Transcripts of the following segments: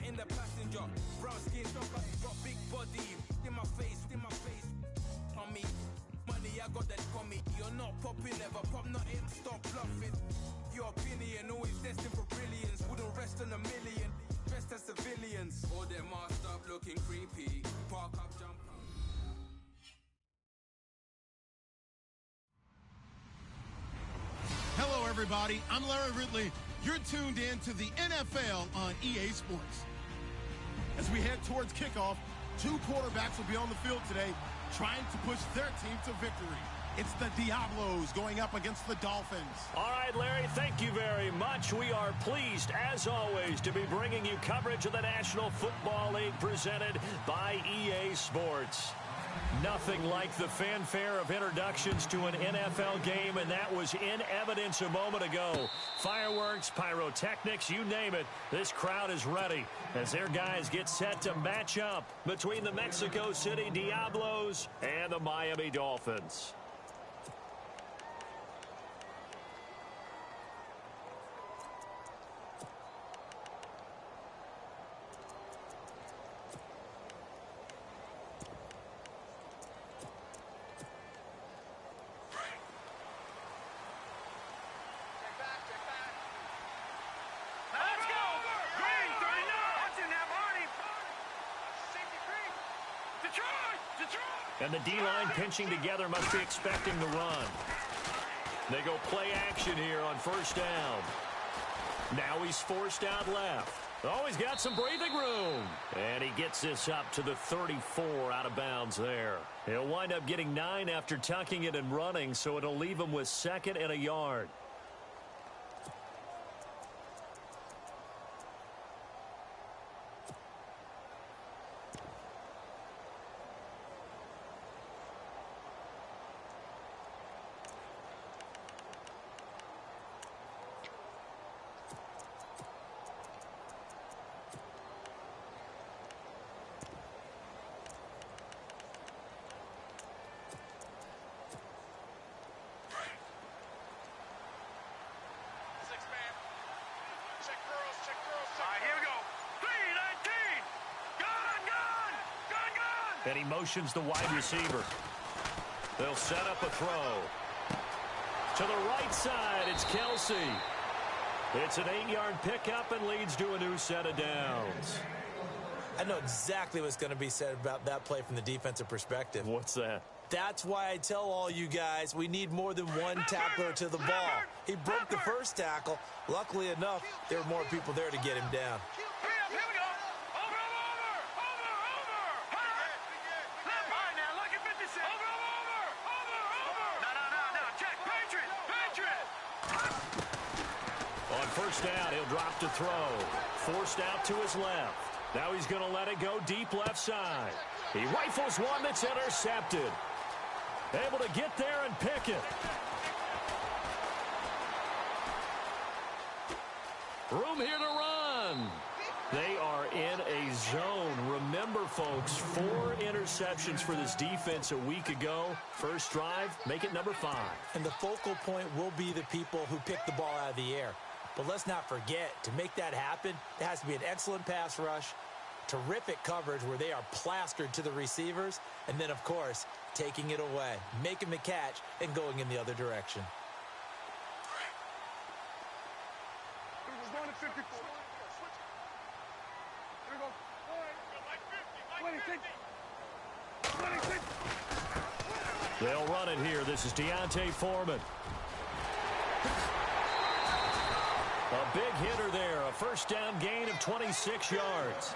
in the passenger. Brown skin, got big body. In my face, on me. Money, I got that for me. You're not popping, never pop nothing. Stop bluffing. Your opinion, always destined for brilliance. Wouldn't rest on a million. Dressed as civilians. All them masked up looking creepy. Park up, jump up. Hello, everybody. I'm Larry Ridley. You're tuned in to the NFL on EA Sports. As we head towards kickoff, two quarterbacks will be on the field today trying to push their team to victory. It's the Diablos going up against the Dolphins. All right, Larry, thank you very much. We are pleased, as always, to be bringing you coverage of the National Football League presented by EA Sports. Nothing like the fanfare of introductions to an NFL game, and that was in evidence a moment ago. Fireworks, pyrotechnics, you name it. This crowd is ready as their guys get set to match up between the Mexico City Diablos and the Miami Dolphins. And the D-line pinching together must be expecting the run. They go play action here on first down. Now he's forced out left. Oh, he's got some breathing room. And he gets this up to the 34 out of bounds there. He'll wind up getting 9 after tucking it and running, so it'll leave him with 2nd and a yard. And he motions the wide receiver. They'll set up a throw. To the right side, it's Kelsey. It's an 8-yard pickup and leads to a new set of downs. I know exactly what's going to be said about that play from the defensive perspective. What's that? That's why I tell all you guys we need more than one tackler to the ball. He broke the first tackle. Luckily enough, there were more people there to get him down. First down, he'll drop to throw. Forced out to his left. Now he's going to let it go deep left side. He rifles one that's intercepted. Able to get there and pick it. Room here to run. They are in a zone. Remember, folks, 4 interceptions for this defense a week ago. First drive, make it number 5. And the focal point will be the people who pick the ball out of the air. But let's not forget, to make that happen, there has to be an excellent pass rush, terrific coverage where they are plastered to the receivers, and then, of course, taking it away, making the catch, and going in the other direction. They'll run it here. This is Deontay Foreman. A big hitter there. A first down gain of 26 yards.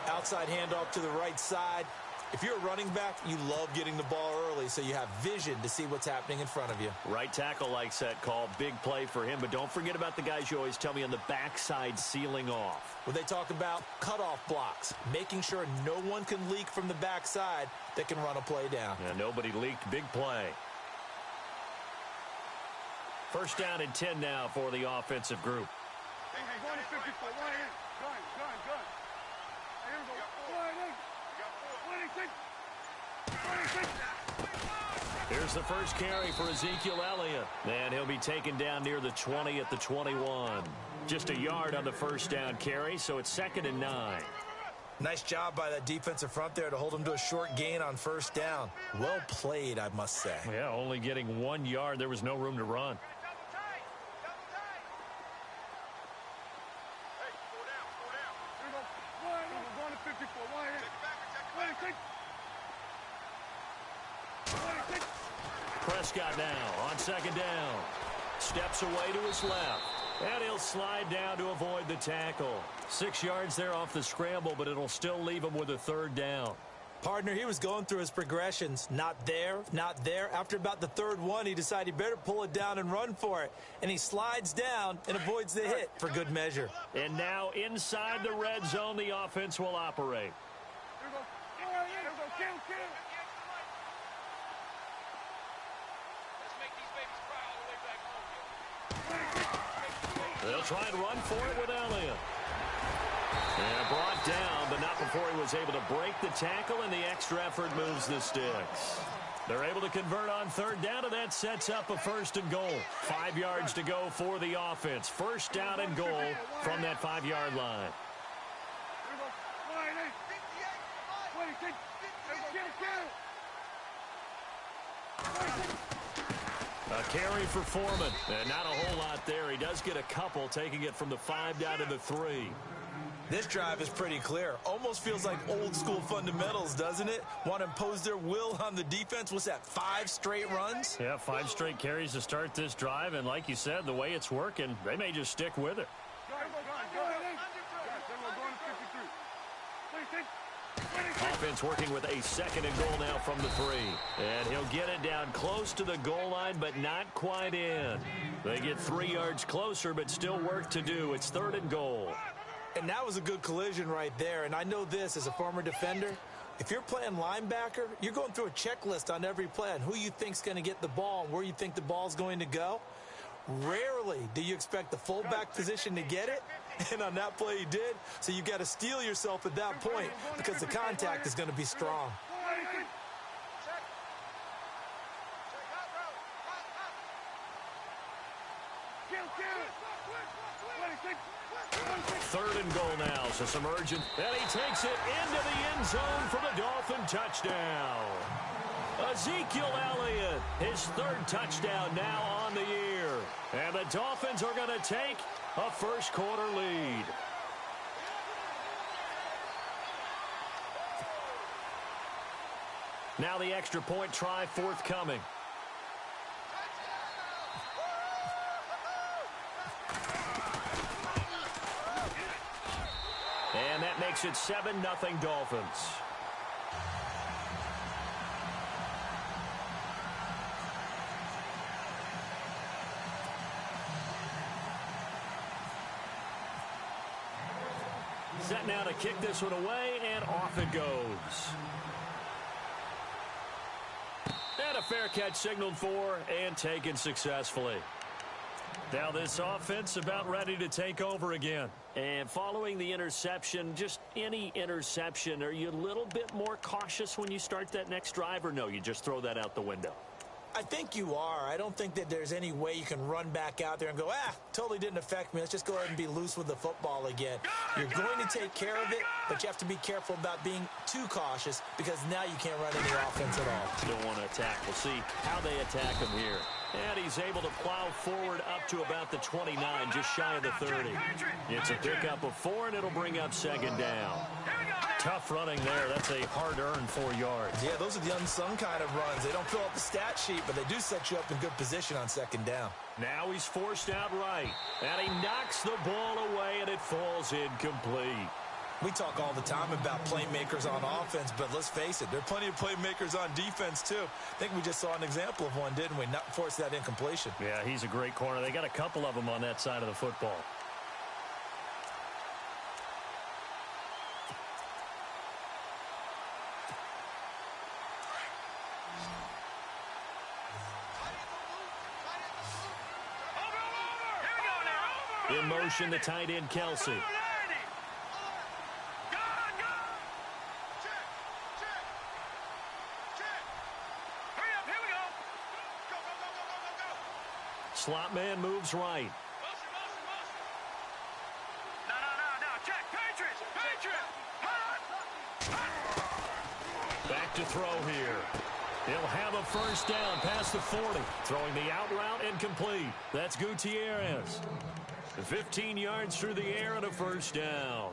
Outside handoff to the right side. If you're a running back, you love getting the ball early so you have vision to see what's happening in front of you. Right tackle likes that call. Big play for him. But don't forget about the guys you always tell me on the backside sealing off. When they talk about cutoff blocks, making sure no one can leak from the backside that can run a play down. Yeah, nobody leaked. Big play. First down and 10 now for the offensive group. Here's the first carry for Ezekiel Elliott. And he'll be taken down near the 20 at the 21. Just a yard on the first down carry, so it's 2nd and 9. Nice job by that defensive front there to hold him to a short gain on first down. Well played, I must say. Yeah, only getting 1 yard. There was no room to run. Prescott now on 2nd down. Steps away to his left. And he'll slide down to avoid the tackle. 6 yards there off the scramble, but it'll still leave him with a 3rd down. Partner, he was going through his progressions. Not there, not there. After about the 3rd one, he decided he better pull it down and run for it. And he slides down and avoids the hit for good measure. And now inside the red zone, the offense will operate. They'll try and run for it with Elliott. And brought down, but not before he was able to break the tackle, and the extra effort moves the sticks. They're able to convert on 3rd down, and that sets up a 1st and goal. 5 yards to go for the offense. 1st down and goal from that 5-yard line. A carry for Foreman, and not a whole lot there. He does get a couple, taking it from the 5 down to the 3. This drive is pretty clear. Almost feels like old school fundamentals, doesn't it? Want to impose their will on the defense. What's that, 5 straight runs? Yeah, 5 straight carries to start this drive, and like you said, the way it's working, they may just stick with it. Offense working with a 2nd and goal now from the 3. And he'll get it down close to the goal line, but not quite in. They get 3 yards closer, but still work to do. It's 3rd and goal. And that was a good collision right there. And I know this as a former defender. If you're playing linebacker, you're going through a checklist on every play on who you think's going to get the ball and where you think the ball's going to go. Rarely do you expect the fullback position to get it. And on that play he did. So you've got to steel yourself at that point because the contact is going to be strong. Third and goal now, so some urgent. And he takes it into the end zone for the Dolphin touchdown. Ezekiel Elliott, his 3rd touchdown now on the year. And the Dolphins are going to take a first quarter lead. Now the extra point try forthcoming. And that makes it 7-0 Dolphins. Set now to kick this one away, and off it goes. And a fair catch signaled for and taken successfully. Now this offense about ready to take over again. And following the interception, just any interception, are you a little bit more cautious when you start that next drive, or no, you just throw that out the window? I think you are. I don't think that there's any way you can run back out there and go, totally didn't affect me. Let's just go ahead and be loose with the football again. You're going to take care of it, but you have to be careful about being too cautious because now you can't run any offense at all. Still want to attack. We'll see how they attack him here. And he's able to plow forward up to about the 29, just shy of the 30. It's a pickup of 4, and it'll bring up 2nd down. Tough running there. That's a hard-earned 4 yards. Yeah, those are the unsung kind of runs. They don't fill up the stat sheet, but they do set you up in good position on 2nd down. Now he's forced out right, and he knocks the ball away, and it falls incomplete. We talk all the time about playmakers on offense, but let's face it, there are plenty of playmakers on defense, too. I think we just saw an example of one, didn't we? Not force that incompletion. Yeah, he's a great corner. They got a couple of them on that side of the football. In motion, the tight end, Kelsey. slot man moves right. Check. Patriots. Back to throw here. He'll have a first down past the 40. Throwing the out route incomplete. That's Gutierrez. 15 yards through the air and a first down.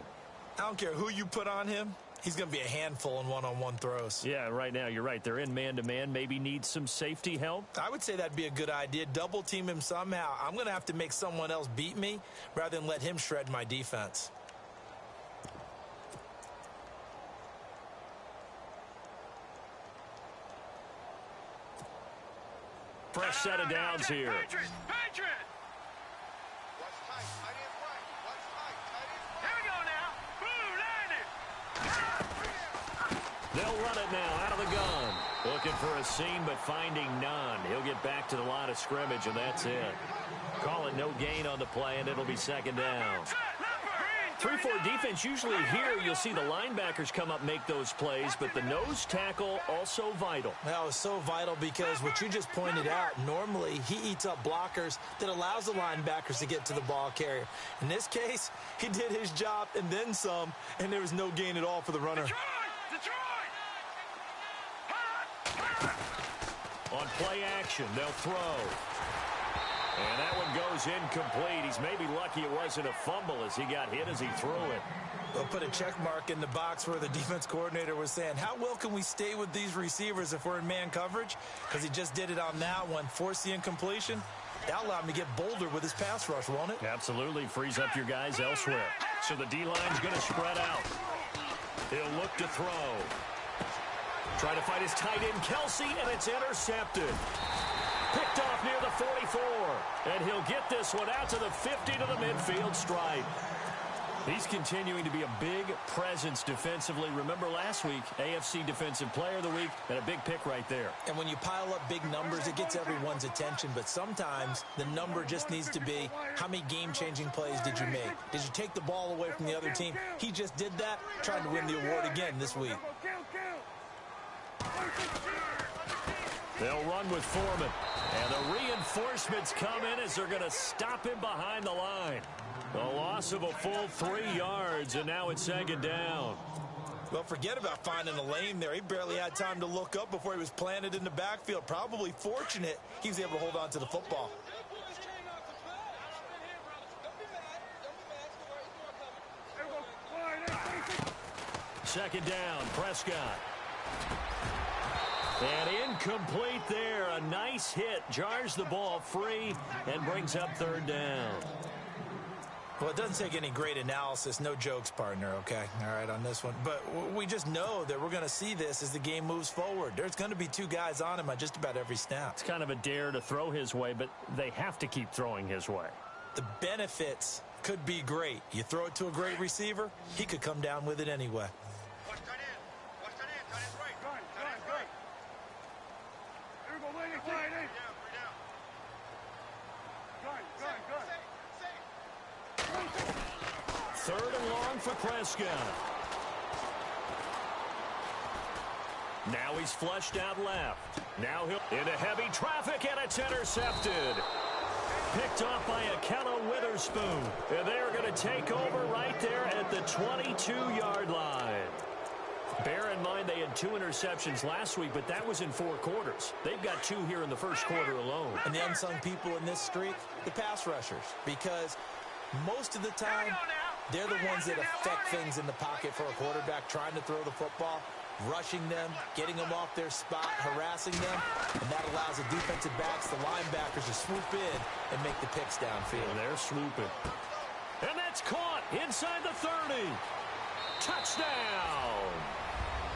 I don't care who you put on him. He's going to be a handful in one-on-one throws. Yeah, right now, you're right. They're in man-to-man. Maybe need some safety help. I would say that'd be a good idea. Double team him somehow. I'm going to have to make someone else beat me rather than let him shred my defense. Fresh set of downs here. Patriots. Here we go now. They'll run it now out of the gun. Looking for a seam, but finding none. He'll get back to the line of scrimmage, and that's it. Call it no gain on the play, and it'll be second down. 3-4 defense, usually here you'll see the linebackers come up, make those plays, but the nose tackle also vital. That was so vital because what you just pointed out, normally he eats up blockers that allows the linebackers to get to the ball carrier. In this case, he did his job and then some, and there was no gain at all for the runner. On play action, they'll throw. And that one goes incomplete. He's maybe lucky it wasn't a fumble as he got hit as he threw it. They'll put a check mark in the box where the defense coordinator was saying, how well can we stay with these receivers if we're in man coverage? Because he just did it on that one, forced the incompletion. That'll allow him to get bolder with his pass rush, won't it? Absolutely. Frees up your guys elsewhere. So the D-line's going to spread out. He'll look to throw. Trying to fight his tight end, Kelsey, and it's intercepted. Picked off near the 44. And he'll get this one out to the 50 to the midfield stripe. He's continuing to be a big presence defensively. Remember last week, AFC Defensive Player of the Week, and a big pick right there. And when you pile up big numbers, it gets everyone's attention. But sometimes the number just needs to be, how many game-changing plays did you make? Did you take the ball away from the other team? He just did that, trying to win the award again this week. They'll run with Foreman. And the reinforcements come in as they're going to stop him behind the line. A loss of a full 3 yards, and now it's second down. Well, forget about finding a lane there. He barely had time to look up before he was planted in the backfield. Probably fortunate he was able to hold on to the football. Second down, Prescott. And incomplete there. A nice hit. Jars the ball free and brings up third down. Well, it doesn't take any great analysis. No jokes, partner, okay? All right, on this one. But we just know that we're going to see this as the game moves forward. There's going to be 2 guys on him on just about every snap. It's kind of a dare to throw his way, but they have to keep throwing his way. The benefits could be great. You throw it to a great receiver, he could come down with it anyway. Third and long for Prescott. Now he's flushed out left. Now he'll into heavy traffic, and it's intercepted. Picked off by Akello Witherspoon. And they're going to take over right there at the 22-yard line. Bear in mind they had 2 interceptions last week, but that was in 4 quarters. They've got 2 here in the first quarter alone. And the unsung people in this streak, the pass rushers, because most of the time, they're the ones that affect things in the pocket for a quarterback trying to throw the football, rushing them, getting them off their spot, harassing them, and that allows the defensive backs, the linebackers, to swoop in and make the picks downfield. And they're swooping. And that's caught inside the 30. Touchdown!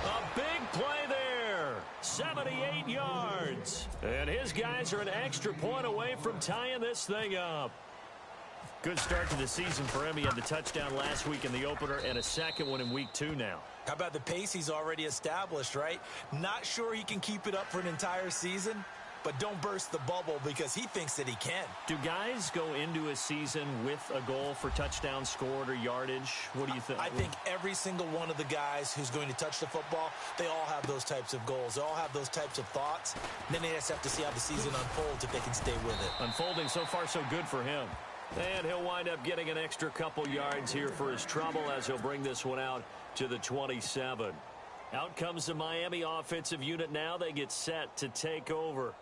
A big play there. 78 yards. And his guys are an extra point away from tying this thing up. Good start to the season for him. He had the touchdown last week in the opener and a second one in week 2 now. How about the pace he's already established, right? Not sure he can keep it up for an entire season, but don't burst the bubble because he thinks that he can. Do guys go into a season with a goal for touchdowns scored or yardage? What do you think? I think every single one of the guys who's going to touch the football, they all have those types of goals. They all have those types of thoughts. And then they just have to see how the season unfolds if they can stay with it. Unfolding so far so good for him. And he'll wind up getting an extra couple yards here for his trouble as he'll bring this one out to the 27. Out comes the Miami offensive unit now. They get set to take over.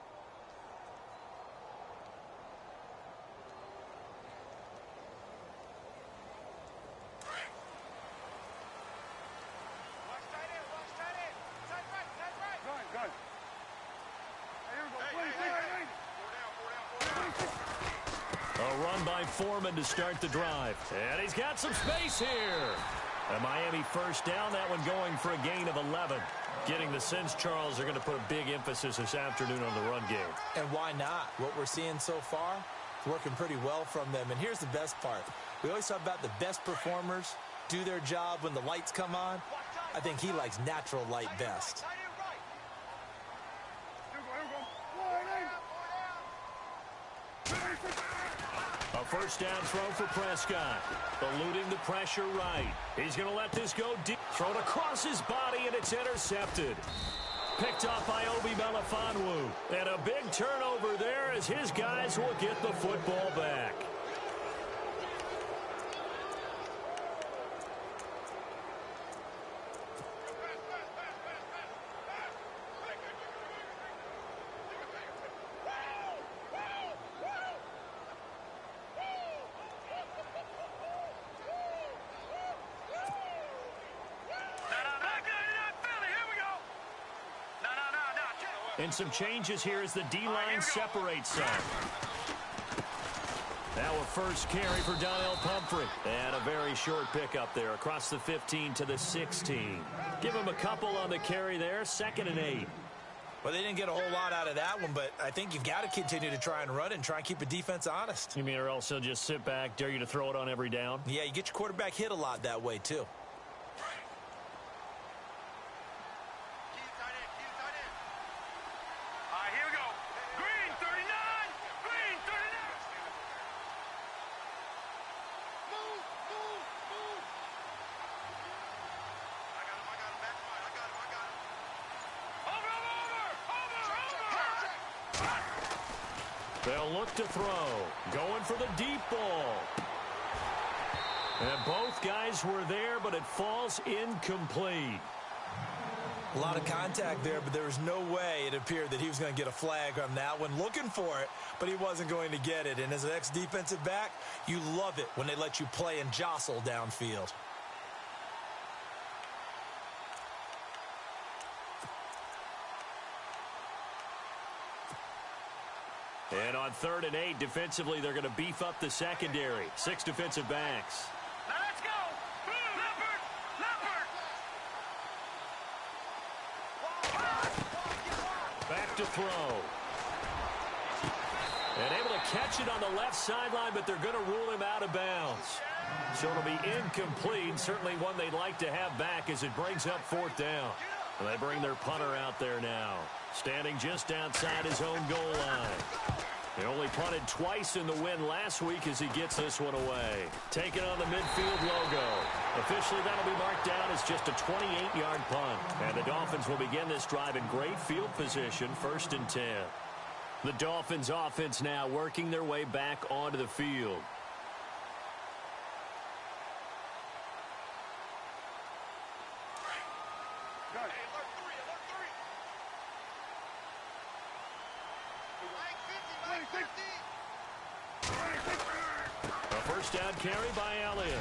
A run by Foreman to start the drive. And he's got some space here. A Miami first down, that one going for a gain of 11. Getting the sense, Charles, they're going to put a big emphasis this afternoon on the run game. And why not? What we're seeing so far is working pretty well from them. And here's the best part. We always talk about the best performers do their job when the lights come on. I think he likes natural light best. A first down throw for Prescott. Eluding the pressure right. He's going to let this go deep. Throw it across his body, and it's intercepted. Picked off by Obi Melifonwu. And a big turnover there as his guys will get the football back. And some changes here as the D-line separates some. Now a first carry for Donnell Pumphrey. And a very short pickup there across the 15 to the 16. Give him a couple on the carry there. 2nd and 8. Well, they didn't get a whole lot out of that one, but I think you've got to continue to try and run it and try and keep the defense honest. You mean or else he'll just sit back, dare you to throw it on every down? Yeah, you get your quarterback hit a lot that way, too. They'll look to throw. Going for the deep ball. And both guys were there, but it falls incomplete. A lot of contact there, but there was no way it appeared that he was going to get a flag on that one. Looking for it, but he wasn't going to get it. And as an ex-defensive back, you love it when they let you play and jostle downfield. And on 3rd and 8, defensively, they're going to beef up the secondary. 6 defensive backs. Now let's go! Leopard! Leopard! Back to throw. And able to catch it on the left sideline, but they're going to rule him out of bounds. So it'll be incomplete. Certainly one they'd like to have back as it brings up 4th down. And they bring their punter out there now, standing just outside his own goal line. He only punted twice in the win last week as he gets this one away. Taking on the midfield logo. Officially, that'll be marked down as just a 28-yard punt. And the Dolphins will begin this drive in great field position, 1st and 10. The Dolphins offense now working their way back onto the field. A first down carry by Elliott.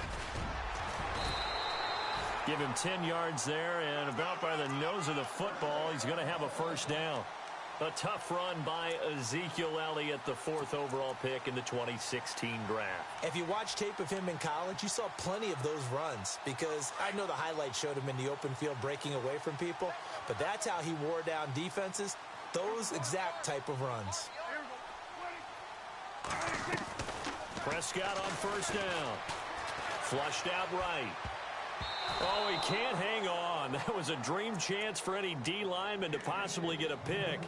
Give him 10 yards there, and about by the nose of the football, he's going to have a first down. A tough run by Ezekiel Elliott, the 4th overall pick in the 2016 draft. If you watch tape of him in college, you saw plenty of those runs because I know the highlights showed him in the open field breaking away from people, but that's how he wore down defenses, those exact type of runs. Prescott on first down. Flushed out right. Oh, he can't hang on. That was a dream chance for any D lineman to possibly get a pick.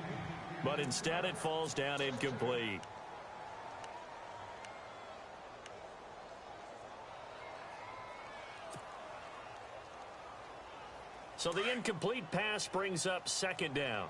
but instead it falls down incomplete. So the incomplete pass brings up second down.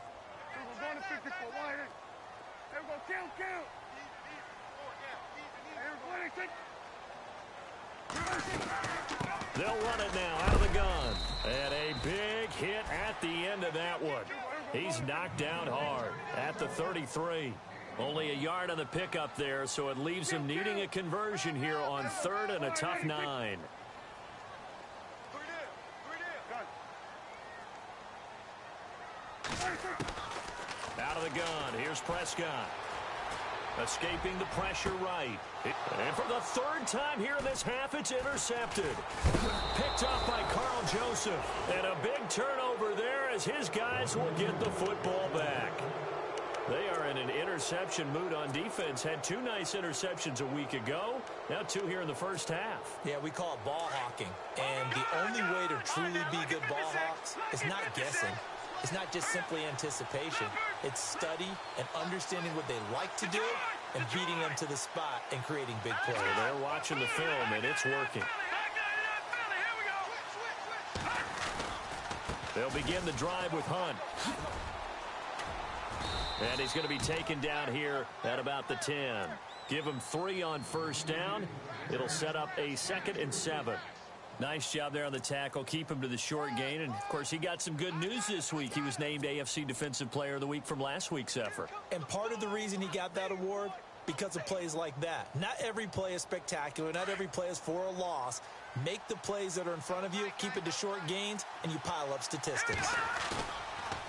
They'll run it now out of the gun. And a big hit at the end of that one. He's knocked down hard at the 33. Only a yard on the pickup there, so it leaves him needing a conversion here on 3rd and a tough 9. Out of the gun, here's Prescott. Escaping the pressure right. And for the 3rd time here in this half, it's intercepted. Picked up by Carl Joseph. And a big turnover there as his guys will get the football back. They are in an interception mood on defense. Had 2 nice interceptions a week ago. Now 2 here in the first half. Yeah, we call it ball hawking. And the only way to truly be good ball hawks is not guessing. It's not just simply anticipation. It's study and understanding what they like to do and beating them to the spot and creating big plays. They're watching the film, and it's working. They'll begin the drive with Hunt. And he's going to be taken down here at about the 10. Give him 3 on first down. It'll set up a 2nd and 7. Nice job there on the tackle. Keep him to the short gain. And, of course, he got some good news this week. He was named AFC Defensive Player of the Week from last week's effort. And part of the reason he got that award, because of plays like that. Not every play is spectacular. Not every play is for a loss. Make the plays that are in front of you, keep it to short gains, and you pile up statistics.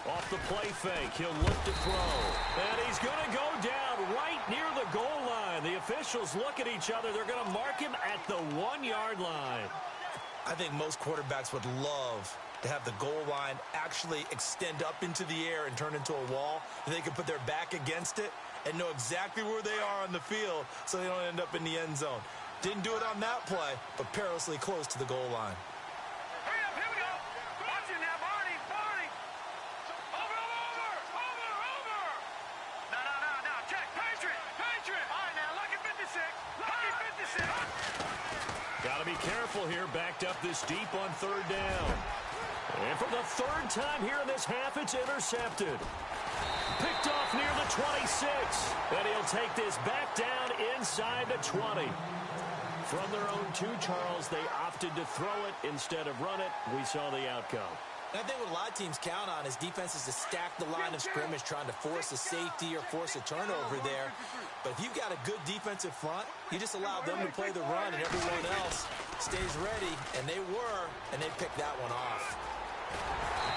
Off the play fake, he'll look to throw. And he's going to go down right near the goal line. The officials look at each other. They're going to mark him at the 1-yard line. I think most quarterbacks would love to have the goal line actually extend up into the air and turn into a wall, and they can put their back against it and know exactly where they are on the field so they don't end up in the end zone. Didn't do it on that play, but perilously close to the goal line. Hurry up, here we go. Watch it now, Barney. Over. No. Check. Patriot. All right, now, lucky 56. Lucky 56. Got to be careful here. Backed up this deep on 3rd down. And for the 3rd time here in this half, it's intercepted. Picked off near the 26. And he'll take this back down inside the 20. From their own 2, Charles, they opted to throw it instead of run it. We saw the outcome. And I think what a lot of teams count on is defenses to stack the line of scrimmage, trying to force a safety or force a turnover there. But if you've got a good defensive front, you just allow them to play the run and everyone else stays ready. And they were, and they picked that one off.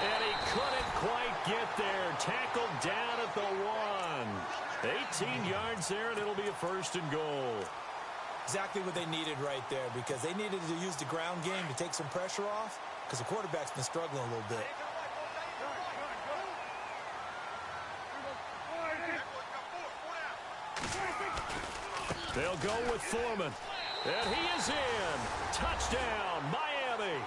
And he couldn't quite get there. Tackled down at the 1. 18 yards there, and it'll be a 1st and goal. Exactly what they needed right there, because they needed to use the ground game to take some pressure off, because the quarterback's been struggling a little bit. They'll go with Foreman. And he is in. Touchdown, Miami.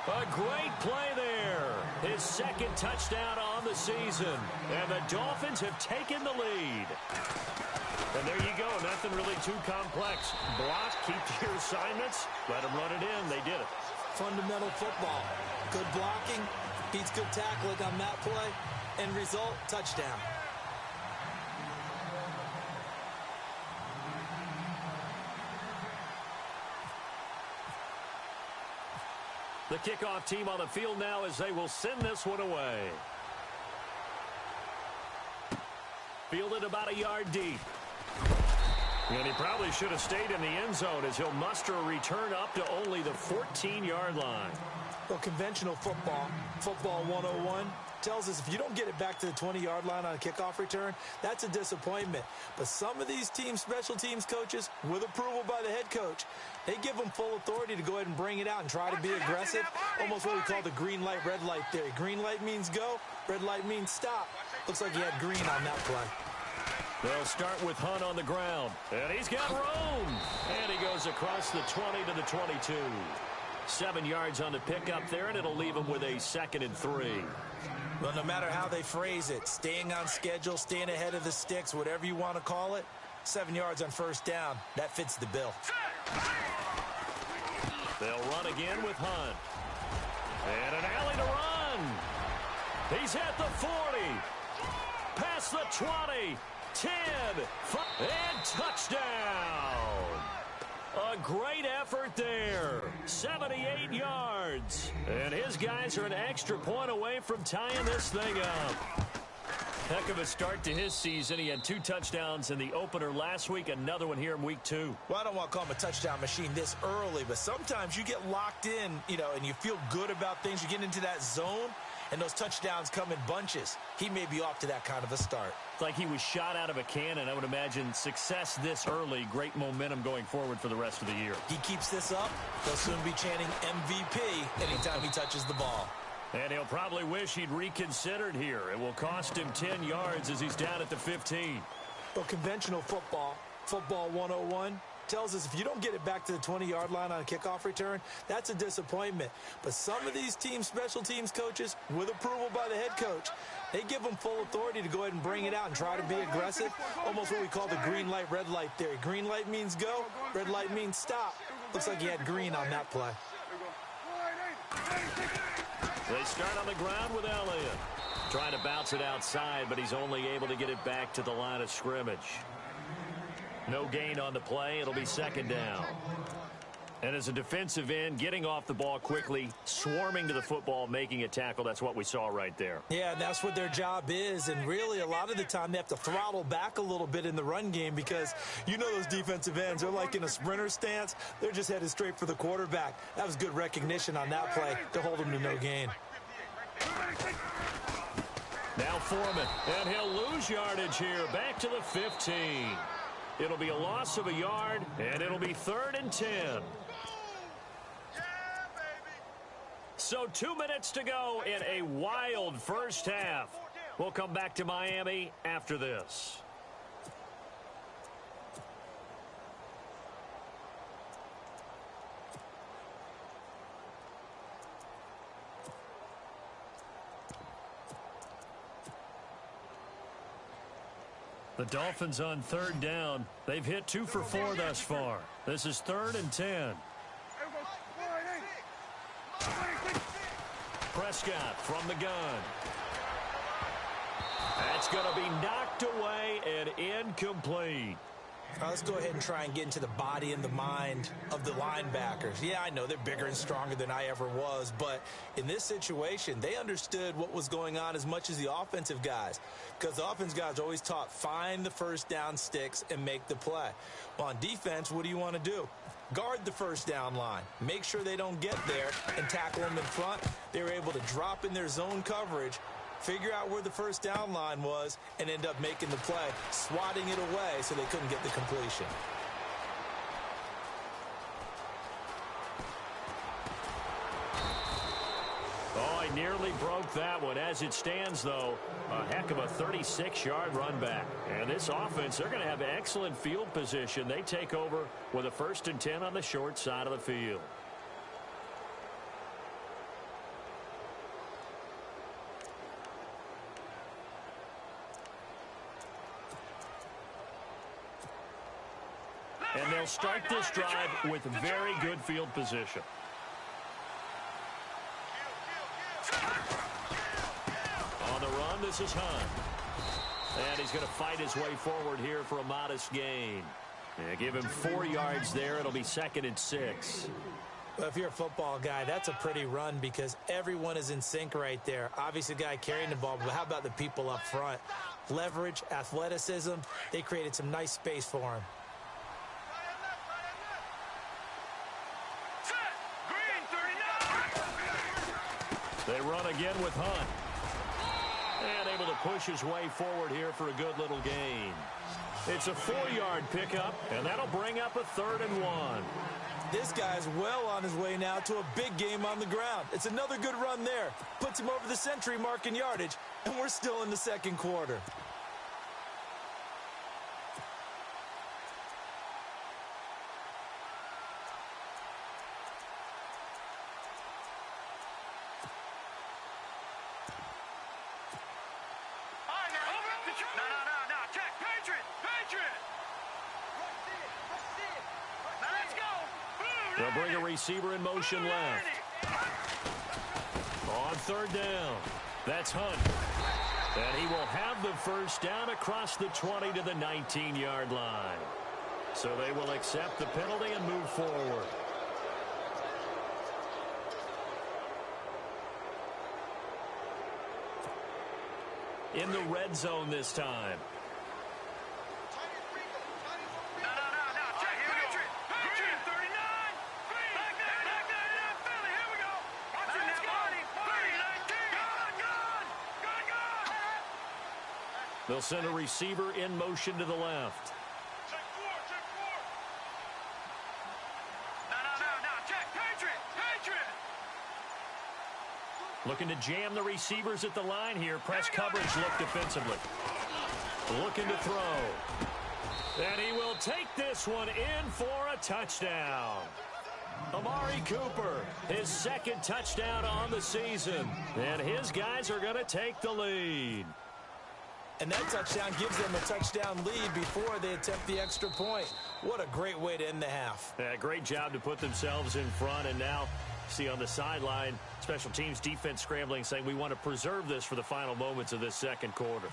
A great play there. His 2nd touchdown on the season. And the Dolphins have taken the lead. And there you go. Nothing really too complex. Block, keep to your assignments. Let them run it in. They did it. Fundamental football. Good blocking, beats good tackling on that play. End result, touchdown. The kickoff team on the field now as they will send this one away. Fielded about a yard deep. And he probably should have stayed in the end zone as he'll muster a return up to only the 14-yard line. Well, conventional football, football 101, tells us if you don't get it back to the 20-yard line on a kickoff return, that's a disappointment. But some of these teams, special teams coaches, with approval by the head coach, they give them full authority to go ahead and bring it out and try to be aggressive. Almost what we call the green light, red light theory. Green light means go, red light means stop. Looks like he had green on that play. They'll start with Hunt on the ground. And he's got room. And he goes across the 20 to the 22. 7 yards on the pickup there, and it'll leave him with a 2nd and 3. Well, no matter how they phrase it, staying on schedule, staying ahead of the sticks, whatever you want to call it, 7 yards on first down, that fits the bill. They'll run again with Hunt. And an alley to run. He's at the 40. Past the 20. 10. 5, and touchdown. A great effort there. 78 yards. And his guys are an extra point away from tying this thing up. Heck of a start to his season. He had 2 touchdowns in the opener last week, another one here in week 2. Well, I don't want to call him a touchdown machine this early, but sometimes you get locked in, and you feel good about things. You get into that zone, and those touchdowns come in bunches. He may be off to that kind of a start. It's like he was shot out of a cannon. I would imagine success this early, great momentum going forward for the rest of the year. He keeps this up, they'll soon be chanting MVP anytime he touches the ball. And he'll probably wish he'd reconsidered here. It will cost him 10 yards as he's down at the 15. Well, conventional football 101, tells us if you don't get it back to the 20-yard line on a kickoff return, that's a disappointment. But some of these team special teams coaches, with approval by the head coach, they give them full authority to go ahead and bring it out and try to be aggressive. Almost what we call the green light, red light theory. Green light means go, red light means stop. Looks like he had green on that play. They start on the ground with Elliott. Trying to bounce it outside, but he's only able to get it back to the line of scrimmage. No gain on the play. It'll be 2nd down. And as a defensive end, getting off the ball quickly, swarming to the football, making a tackle, that's what we saw right there. Yeah, and that's what their job is. And really, a lot of the time, they have to throttle back a little bit in the run game because those defensive ends, they're like in a sprinter stance. They're just headed straight for the quarterback. That was good recognition on that play to hold him to no gain. Now Foreman, and he'll lose yardage here, back to the 15. It'll be a loss of a yard, and it'll be 3rd and 10. So 2 minutes to go in a wild first half. We'll come back to Miami after this. The Dolphins on 3rd down. They've hit 2 for 4 thus far. This is 3rd and 10. Prescott from the gun. That's going to be knocked away and incomplete. Let's go ahead and try and get into the body and the mind of the linebackers. Yeah, I know they're bigger and stronger than I ever was, but in this situation, they understood what was going on as much as the offensive guys, because the offensive guys are always taught, find the first down sticks and make the play. Well, on defense, what do you want to do? Guard the first down line. Make sure they don't get there and tackle them in front. They were able to drop in their zone coverage, figure out where the first down line was, and end up making the play, swatting it away so they couldn't get the completion. Oh, I nearly broke that one. As it stands, though, a heck of a 36-yard run back. And this offense, they're going to have excellent field position. They take over with a 1st and 10 on the short side of the field. And they'll start this drive with very good field position. On the run, this is Hunt. And he's going to fight his way forward here for a modest gain. Yeah, give him 4 yards there. It'll be 2nd and 6. Well, if you're a football guy, that's a pretty run because everyone is in sync right there. Obviously, the guy carrying the ball, but how about the people up front? Leverage, athleticism, they created some nice space for him. They run again with Hunt. And able to push his way forward here for a good little gain. It's a 4-yard pickup, and that'll bring up a 3rd and 1. This guy's well on his way now to a big game on the ground. It's another good run there. Puts him over the century mark in yardage, and we're still in the 2nd quarter. No. Check. Patriot. Now let's go. They'll bring a receiver in motion left. On third down, that's Hunt. And he will have the first down across the 20 to the 19-yard line. So they will accept the penalty and move forward. In the red zone this time. No. Check. Patriot. 39. Back there. Philly. Here we go. Watching that body. 19. Gone. They'll send a receiver in motion to the left. Check four. No. Check. Patriot. Looking to jam the receivers at the line here. Press coverage look defensively. Looking to throw. And he will take this one in for a touchdown. Amari Cooper, his second touchdown on the season. And his guys are going to take the lead. And that touchdown gives them a touchdown lead before they attempt the extra point. What a great way to end the half. Yeah, great job to put themselves in front. And now, see on the sideline, special teams defense scrambling, saying we want to preserve this for the final moments of this second quarter.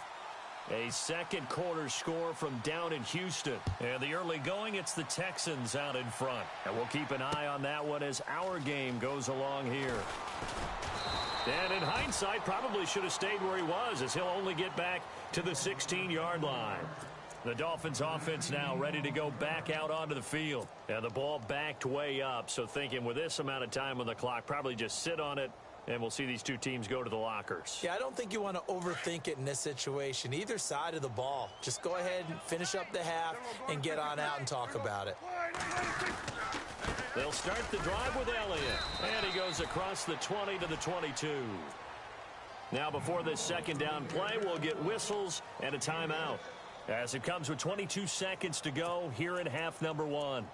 A second quarter score from down in Houston. And the early going, it's the Texans out in front. And we'll keep an eye on that one as our game goes along here. And in hindsight, probably should have stayed where he was, as he'll only get back to the 16-yard line. The Dolphins offense now ready to go back out onto the field. And the ball backed way up, so thinking with this amount of time on the clock, probably just sit on it, and we'll see these two teams go to the lockers. Yeah, I don't think you want to overthink it in this situation. Either side of the ball. Just go ahead and finish up the half and get on out and talk about it. They'll start the drive with Elliott. And he goes across the 20 to the 22. Now before this second down play, we'll get whistles and a timeout, as it comes with 22 seconds to go here in half number one.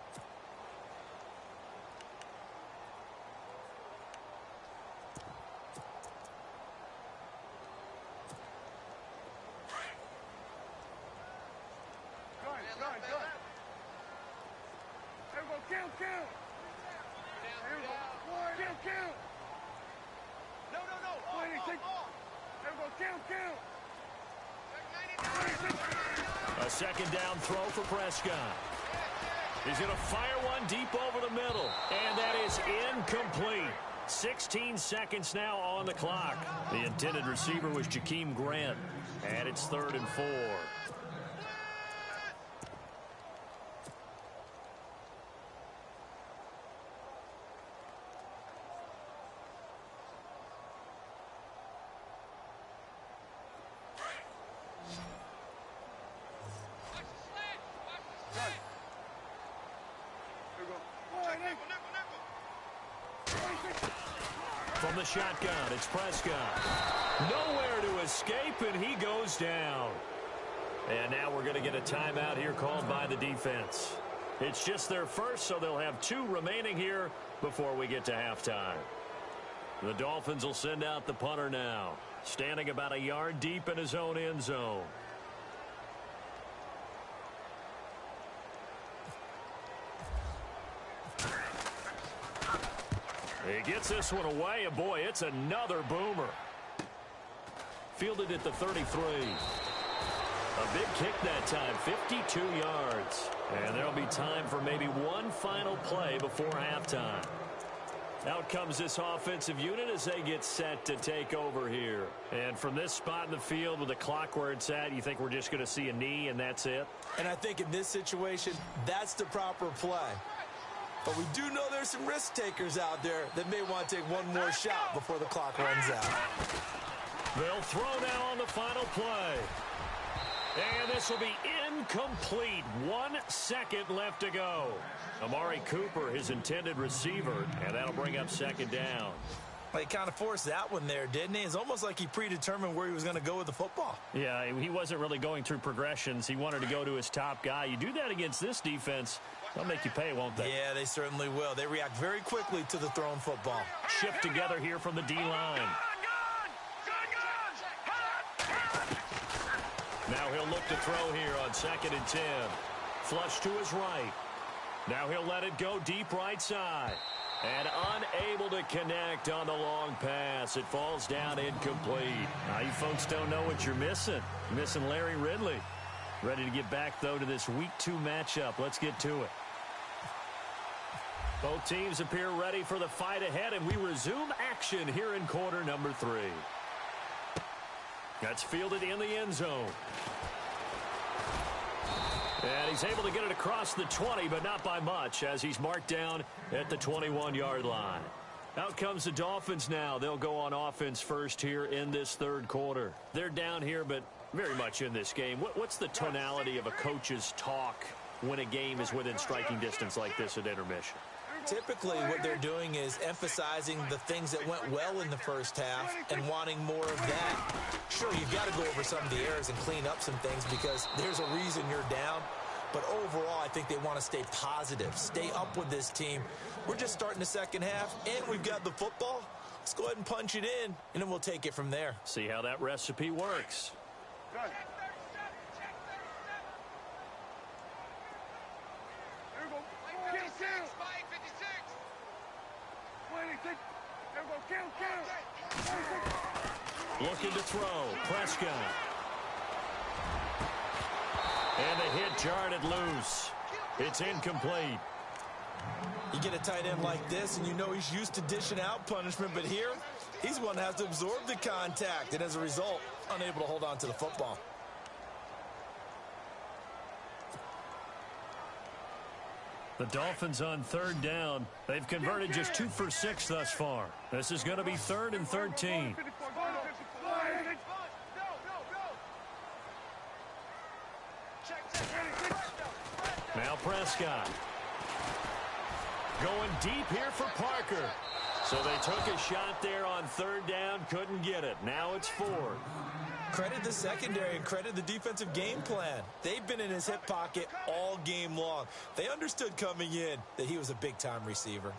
A second down throw for Prescott. He's going to fire one deep over the middle. And that is incomplete. 16 seconds now on the clock. The intended receiver was Jakeem Grant. And it's 3rd and 4. From the shotgun, it's Prescott. Nowhere to escape, and he goes down. And now we're going to get a timeout here called by the defense. It's just their first, so they'll have 2 remaining here before we get to halftime. The Dolphins will send out the punter now, standing about a yard deep in his own end zone. He gets this one away, and boy, it's another boomer. Fielded at the 33. A big kick that time, 52 yards. And there'll be time for maybe one final play before halftime. Out comes this offensive unit as they get set to take over here. And from this spot in the field with the clock where it's at, you think we're just going to see a knee and that's it? And I think in this situation, that's the proper play. But we do know there's some risk takers out there that may want to take one more shot before the clock runs out. They'll throw now on the final play. And this will be incomplete. 1 second left to go. Amari Cooper, his intended receiver, and that'll bring up second down. Well, he kind of forced that one there, didn't he? It's almost like he predetermined where he was going to go with the football. Yeah, he wasn't really going through progressions. He wanted to go to his top guy. You do that against this defense, they'll make you pay, won't they? Yeah, they certainly will. They react very quickly to the thrown football. Shift together here from the D-line. Now he'll look to throw here on 2nd and 10. Flush to his right. Now he'll let it go deep right side. And unable to connect on the long pass. It falls down incomplete. Now you folks don't know what you're missing. Missing Larry Ridley. Ready to get back, though, to this Week 2 matchup. Let's get to it. Both teams appear ready for the fight ahead, and we resume action here in quarter number 3. That's fielded in the end zone. And he's able to get it across the 20, but not by much, as he's marked down at the 21-yard line. Out comes the Dolphins now. They'll go on offense first here in this third quarter. They're down here, but very much in this game. What's the tonality of a coach's talk when a game is within striking distance like this at intermission? Typically, what they're doing is emphasizing the things that went well in the first half and wanting more of that. Sure, you've got to go over some of the errors and clean up some things because there's a reason you're down. But overall, I think they want to stay positive, stay up with this team. We're just starting the second half, and we've got the football. Let's go ahead and punch it in, and then we'll take it from there. See how that recipe works. Good. Looking to throw. Prescott. And the hit jarred it loose. It's incomplete. You get a tight end like this, and you know he's used to dishing out punishment, but here, he's one that has to absorb the contact, and as a result, unable to hold on to the football. The Dolphins on 3rd down. They've converted just 2 for 6 thus far. This is going to be 3rd and 13. Now Prescott. Going deep here for Parker. So they took a shot there on 3rd down, couldn't get it. Now it's 4th. Credit the secondary and credit the defensive game plan. They've been in his hip pocket all game long. They understood coming in that he was a big-time receiver.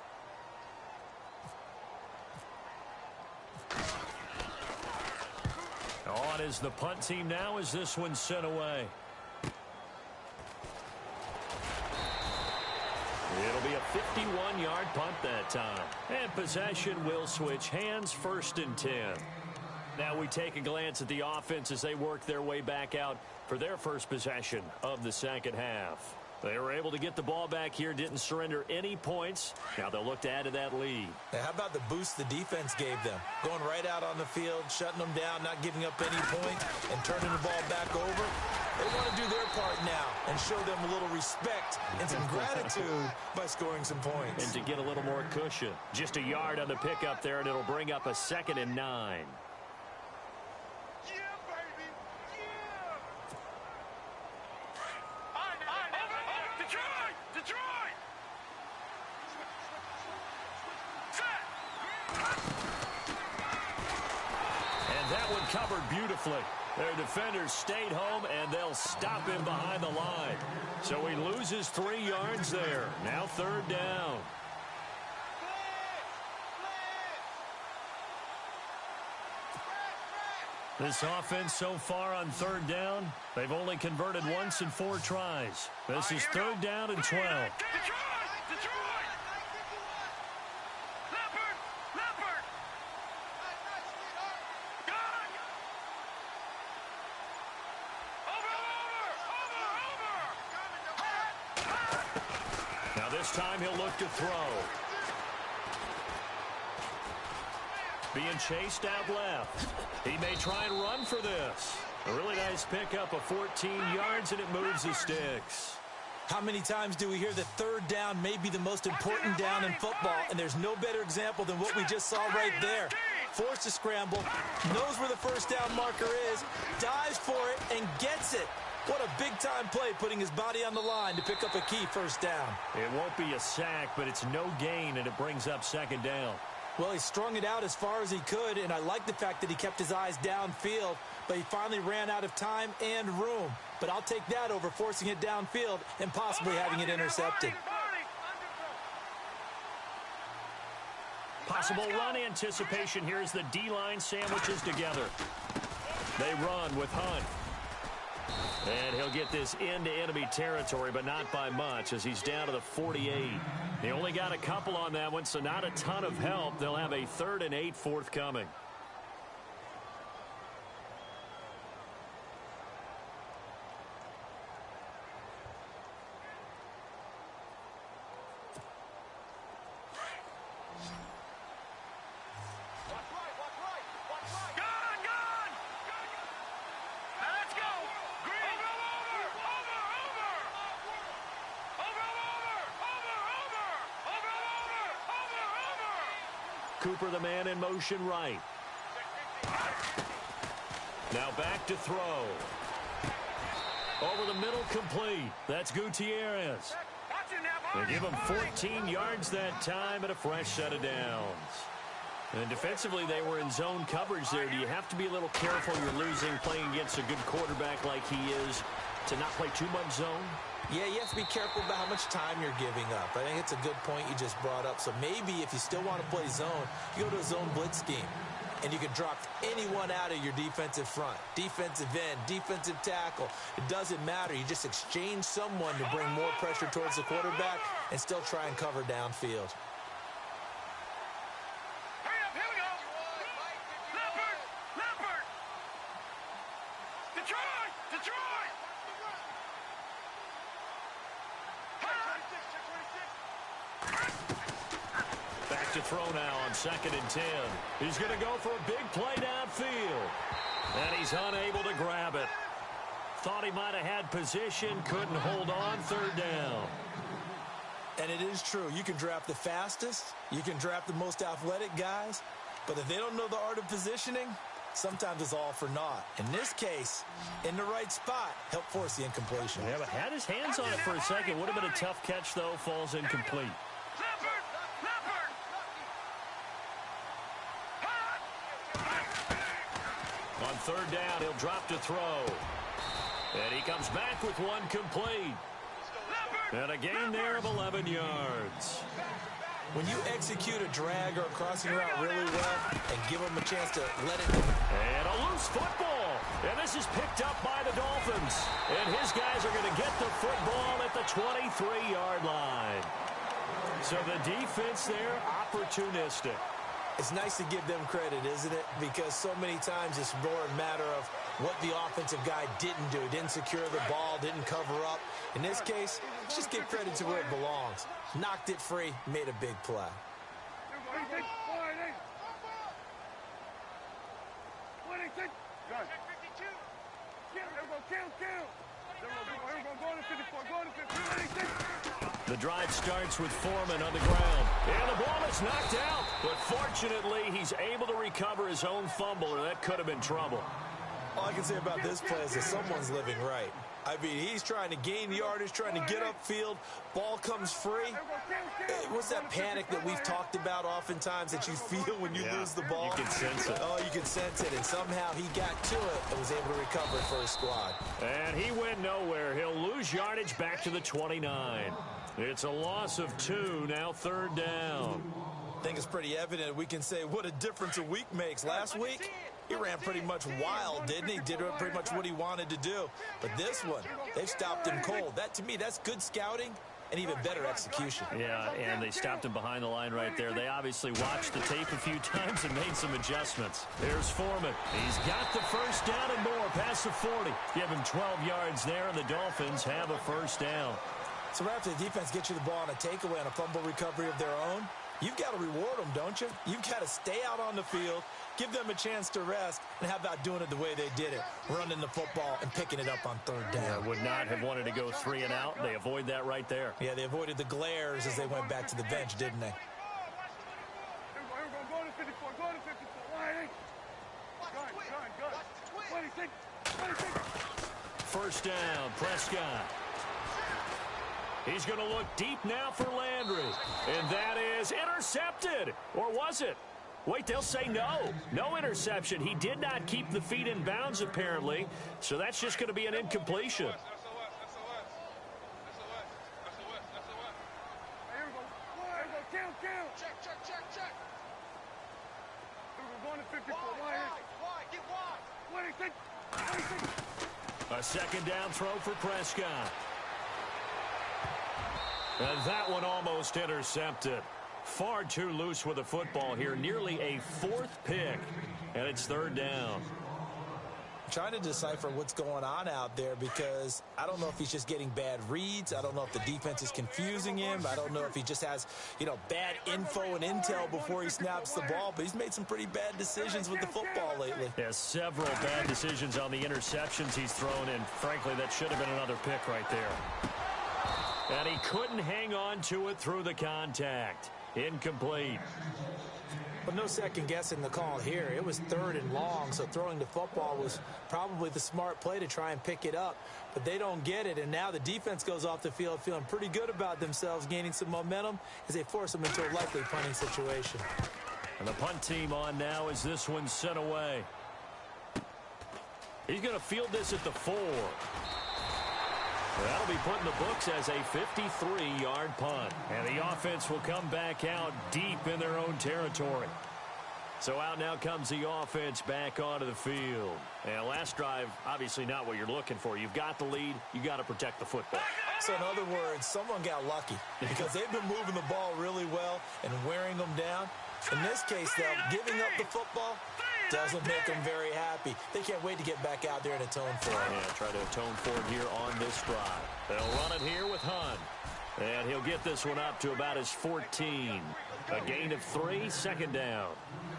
On is the punt team now as this one's sent away. It'll be a 51-yard punt that time. And possession will switch hands, 1st and 10. Now we take a glance at the offense as they work their way back out for their first possession of the second half. They were able to get the ball back here, didn't surrender any points. Now they'll look to add to that lead. Now, how about the boost the defense gave them? Going right out on the field, shutting them down, not giving up any points, and turning the ball back over. They want to do their part now and show them a little respect and some gratitude by scoring some points. And to get a little more cushion. Just a yard on the pickup there, and it'll bring up a 2nd and 9. Covered beautifully. Their defenders stayed home, and they'll stop him behind the line. So he loses 3 yards there. Now 3rd down. This offense so far on 3rd down, they've only converted once in 4 tries. This is 3rd down and 12. This time he'll look to throw. Being chased out left. He may try and run for this. A really nice pickup of 14 yards, and it moves the sticks. How many times do we hear that 3rd down may be the most important down in football, and there's no better example than what we just saw right there. Forced to scramble, knows where the 1st down marker is, dives for it, and gets it. What a big-time play, putting his body on the line to pick up a key 1st down. It won't be a sack, but it's no gain, and it brings up 2nd down. Well, he strung it out as far as he could, and I like the fact that he kept his eyes downfield, but he finally ran out of time and room. But I'll take that over forcing it downfield and possibly having it intercepted. Possible run anticipation here as the D-line sandwiches together. They run with Hunt. And he'll get this into enemy territory, but not by much, as he's down to the 48. He only got a couple on that one, so not a ton of help. They'll have a 3rd and 8 forthcoming. Cooper, the man in motion right. Now back to throw. Over the middle, complete. That's Gutierrez. They give him 14 yards that time and a fresh set of downs. And defensively, they were in zone coverage there. Do you have to be a little careful? You're losing playing against a good quarterback like he is to not play too much zone? Yeah, you have to be careful about how much time you're giving up. I think it's a good point you just brought up. So maybe if you still want to play zone, you go to a zone blitz scheme. And you can drop anyone out of your defensive front. Defensive end, defensive tackle. It doesn't matter. You just exchange someone to bring more pressure towards the quarterback and still try and cover downfield. To throw now on 2nd and 10. He's going to go for a big play downfield. And he's unable to grab it. Thought he might have had position, couldn't hold on. 3rd down. And it is true. You can draft the fastest. You can draft the most athletic guys. But if they don't know the art of positioning, sometimes it's all for naught. In this case, in the right spot, helped force the incompletion. Yeah, but had his hands on it for a second. Would have been a tough catch, though. Falls incomplete. On 3rd down, he'll drop to throw. And he comes back with one complete. And a gain there of 11 yards. When you execute a drag or a crossing route really well and give them a chance to let it... And a loose football. And this is picked up by the Dolphins. And his guys are going to get the football at the 23-yard line. So the defense there, opportunistic. It's nice to give them credit, isn't it? Because so many times it's more a matter of what the offensive guy didn't do. Didn't secure the ball, didn't cover up. In this case, just give credit to where it belongs. Knocked it free, made a big play. The drive starts with Foreman on the ground. And the ball is knocked out. But fortunately, he's able to recover his own fumble, or that could have been trouble. All I can say about this play is that someone's living right. I mean, he's trying to gain yardage, trying to get upfield. Ball comes free. What's that panic that we've talked about oftentimes that you feel when you lose the ball? You can sense it. Oh, you can sense it. And somehow he got to it and was able to recover for his squad. And he went nowhere. He'll lose yardage back to the 29. It's a loss of 2, now 3rd down. I think it's pretty evident. We can say what a difference a week makes. Last week, he ran pretty much wild, didn't he? Did pretty much what he wanted to do. But this one, they've stopped him cold. That, to me, that's good scouting and even better execution. Yeah, and they stopped him behind the line right there. They obviously watched the tape a few times and made some adjustments. There's Foreman. He's got the 1st down and more past the 40. Give him 12 yards there, and the Dolphins have a 1st down. So right after the defense gets you the ball on a takeaway on a fumble recovery of their own, you've got to reward them, don't you? You've got to stay out on the field, give them a chance to rest, and how about doing it the way they did it, running the football and picking it up on 3rd down. Yeah, would not have wanted to go 3 and out. They avoid that right there. Yeah, they avoided the glares as they went back to the bench, didn't they? First down, Prescott. He's going to look deep now for Landry. And that is intercepted. Or was it? Wait, they'll say no. No interception. He did not keep the feet in bounds, apparently. So that's just going to be an incompletion. A second down throw for Prescott. And that one almost intercepted. Far too loose with the football here. Nearly a fourth pick. And it's third down. Trying to decipher what's going on out there because I don't know if he's just getting bad reads. I don't know if the defense is confusing him. I don't know if he just has, bad info and intel before he snaps the ball. But he's made some pretty bad decisions with the football lately. Yeah, several bad decisions on the interceptions he's thrown in. Frankly, that should have been another pick right there. And he couldn't hang on to it through the contact. Incomplete. But no second guessing the call here. It was third and long, so throwing the football was probably the smart play to try and pick it up. But they don't get it, and now the defense goes off the field feeling pretty good about themselves, gaining some momentum as they force them into a likely punting situation. And the punt team on now as this one's sent away. He's going to field this at the 4. That'll be put in the books as a 53-yard punt. And the offense will come back out deep in their own territory. So out now comes the offense back onto the field. And last drive, obviously not what you're looking for. You've got the lead. You got to protect the football. So in other words, someone got lucky because they've been moving the ball really well and wearing them down. In this case, though, giving up the football doesn't make them very happy. They can't wait to get back out there and atone for it. Yeah, try to atone for it here on this drive. They'll run it here with Hunt. And he'll get this one up to about his 14. A gain of 3, second down.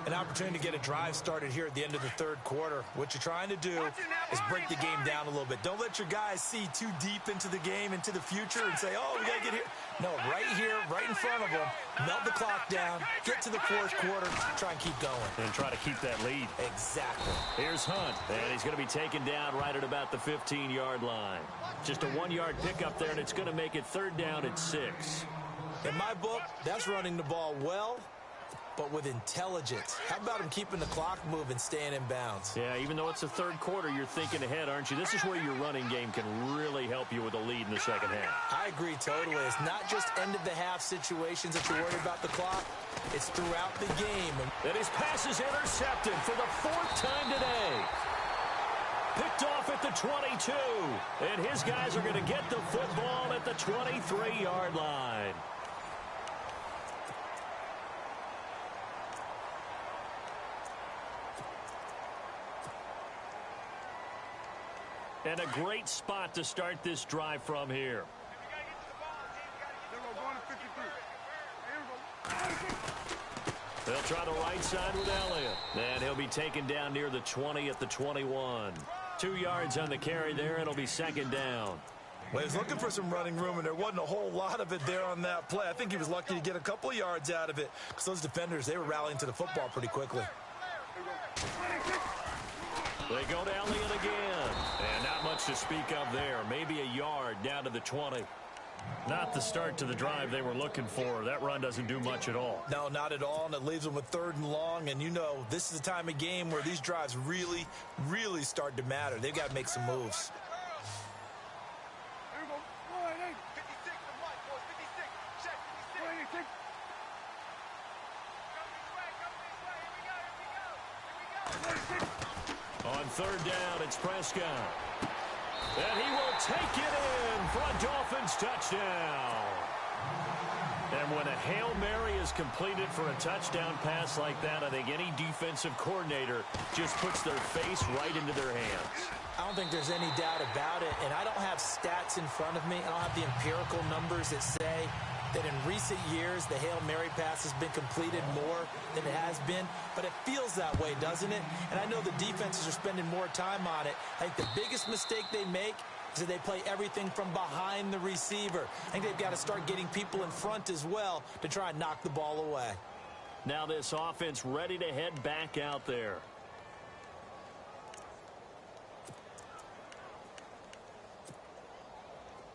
An opportunity to get a drive started here at the end of the third quarter. What you're trying to do is break the game down a little bit. Don't let your guys see too deep into the game, into the future, and say, oh, we got to get here. No, right here, right in front of them, melt the clock down, get to the fourth quarter, try and keep going. And try to keep that lead. Exactly. Here's Hunt, and he's going to be taken down right at about the 15-yard line. Just a 1-yard pickup there, and it's going to make it third down at 6. In my book, that's running the ball well, but with intelligence. How about him keeping the clock moving, staying in bounds? Yeah, even though it's the third quarter, you're thinking ahead, aren't you? This is where your running game can really help you with a lead in the second half. I agree totally. It's not just end-of-the-half situations that you're worried about the clock. It's throughout the game. And his pass is intercepted for the 4th time today. Picked off at the 22. And his guys are going to get the football at the 23-yard line. And a great spot to start this drive from here. They'll try the right side with Elliott. And he'll be taken down near the 20 at the 21. 2 yards on the carry there. It'll be second down. Well, he was looking for some running room, and there wasn't a whole lot of it there on that play. I think he was lucky to get a couple of yards out of it because those defenders, they were rallying to the football pretty quickly. They go to Elliott again. And not much to speak of there. Maybe a yard down to the 20. Not the start to the drive they were looking for. That run doesn't do much at all. No, not at all, and it leaves them with third and long. And, this is the time of game where these drives really, really start to matter. They've got to make some moves. On third down, it's Prescott. And he will take it in for a Dolphins touchdown. And when a Hail Mary is completed for a touchdown pass like that, I think any defensive coordinator just puts their face right into their hands. I don't think there's any doubt about it, and I don't have stats in front of me. I don't have the empirical numbers that say that in recent years the Hail Mary pass has been completed more than it has been, but it feels that way, doesn't it? And I know the defenses are spending more time on it. I think the biggest mistake they make is that they play everything from behind the receiver. I think they've got to start getting people in front as well to try and knock the ball away. Now this offense ready to head back out there.